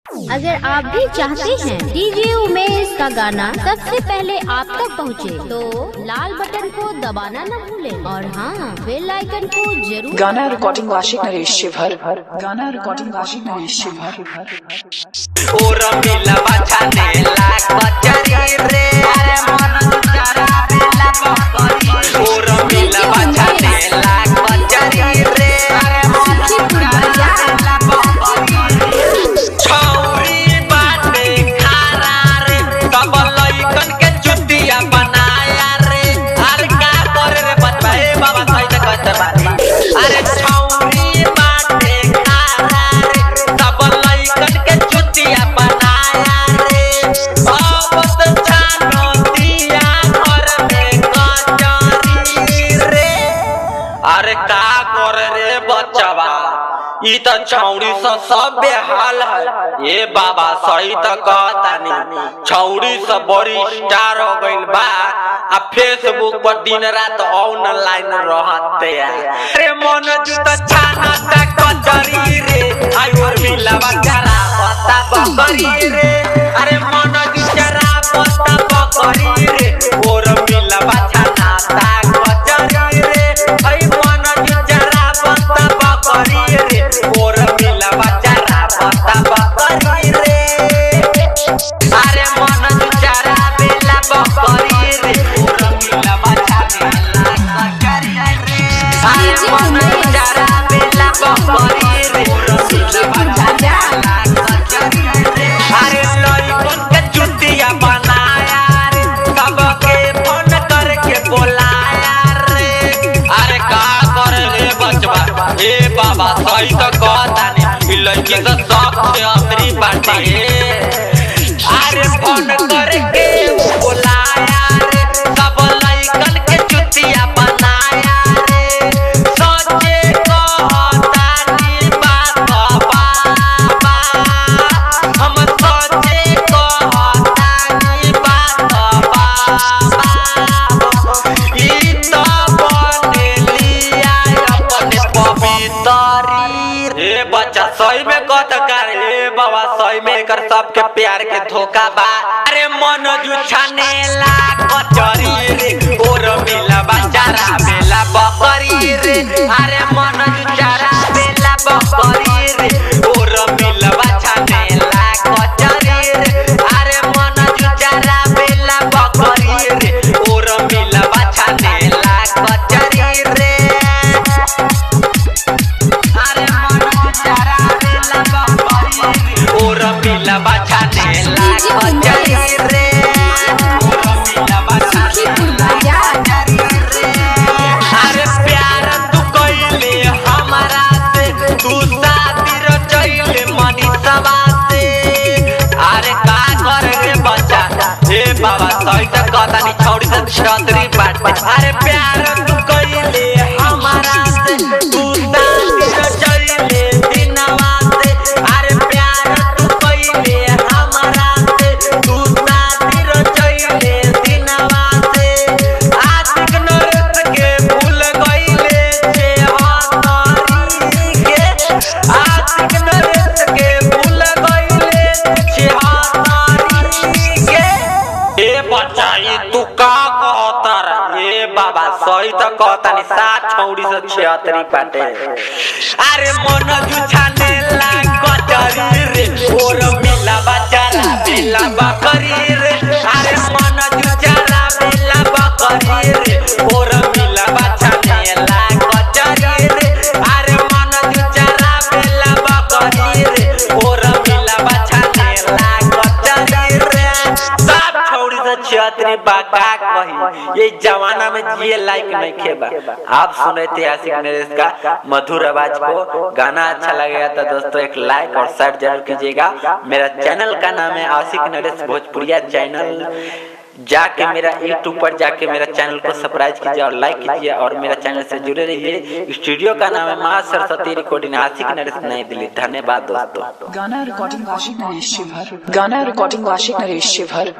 अगर आप भी चाहते हैं डीजे उमेश का गाना सबसे पहले आप तक पहुंचे, तो लाल बटन को दबाना न भूलें और हाँ, बेल आइकन को जरूर। गाना रिकॉर्डिंग वार्षिक नरेश शिवहर। गाना रिकॉर्डिंग वार्षिक नरेश शिवहर। अरे का करे रे बच्चवा, ई तो छौड़ी से सब बेहाल है। ये बाबा सही तो कहतानी, छौड़ी से बड़ी स्टार हो गइल बा, आ फेसबुक पर दिन रात ऑनलाइन रहते हैं। अरे मन जुत छाना तक कचरी रे, आयो मिलावा करा पता बकरी रे। अरे मन जुत जरा पता बकरी रे, और मिलावा छाना तक कचरी रे। बाबा सही तो कहतानी, लड़की तो सब से अपनी बाटे। अरे फोन करके बुलाया रे, सब लइकन के चुतिया बनाया रे। सोचे कहतानी बात बाबा, हम सोचे कहतानी बात बाबा। ई तो बने लिया अपने पवित्री। ए बच्चा सही में कहत कर, ए बाबा सही में कर सबके प्यार के धोखा बा। अरे मन जुछाने ला कचरी रे, और मिला बचारा बेला बकरी रे। अरे मन जुचारा बेला बकरी रे, और मिला बचाने ला कचरी रे। अरे मन जुचारा बेला बकरी रे, और मिला बचाने ला कचरी रे। अरे प्यार तू कइले हमरा से, तू शादी रचइले मनीषवा से। अरे का करे रे बच्चा, हे बाबा सही तो कहतानी, छौड़ी से छतरी बाटे। अरे प्यार तू कइले हमरा से, तू शादी रचइले दिनवा से। अरे प्यार तू कइले हमरा से, तू शादी रचइले दिनवा से। आशिक नरेश के भूल गइले छे हतरी के, आशिक नरेश के भूल गइले छे हतरी के। ए बच्चा ई तू का कहतर, ए बाबा सही तो कहतानी, सात छौड़ी से 76 बाटे। अरे मन जुछाने ला कचरी रे, और मिला बचारा बेला बकरी रे। अरे मन जुचारा बेला बकरी रे, और मिला बचाने ला कचरी रे। अरे मन जुचारा बेला बकरी रे, और मिला बचाने ला कचरी रे। सब छौड़ी से 76 बाका कही, ये जमाना में जिए लायक नहीं खेबा। आप सुने थे आशिक नरेश का मधुर आवाज को। गाना अच्छा लगेगा तो दोस्तों एक लाइक और शेयर जरूर कीजिएगा। मेरा चैनल का नाम है आशिक नरेश भोजपुरिया चैनल। जाके मेरा यूट्यूब पर जाके मेरा चैनल को सब्सक्राइब कीजिए और लाइक कीजिए, और मेरा चैनल से जुड़े रहिए। स्टूडियो का नाम है मां सरस्वती रिकॉर्डिंग, आशिक नरेश नई दिल्ली। धन्यवाद दोस्तों। गाना रिकॉर्डिंग वार्षिक नरेश शिवहर। गाना रिकॉर्डिंग वार्षिक नरेश शिवहर।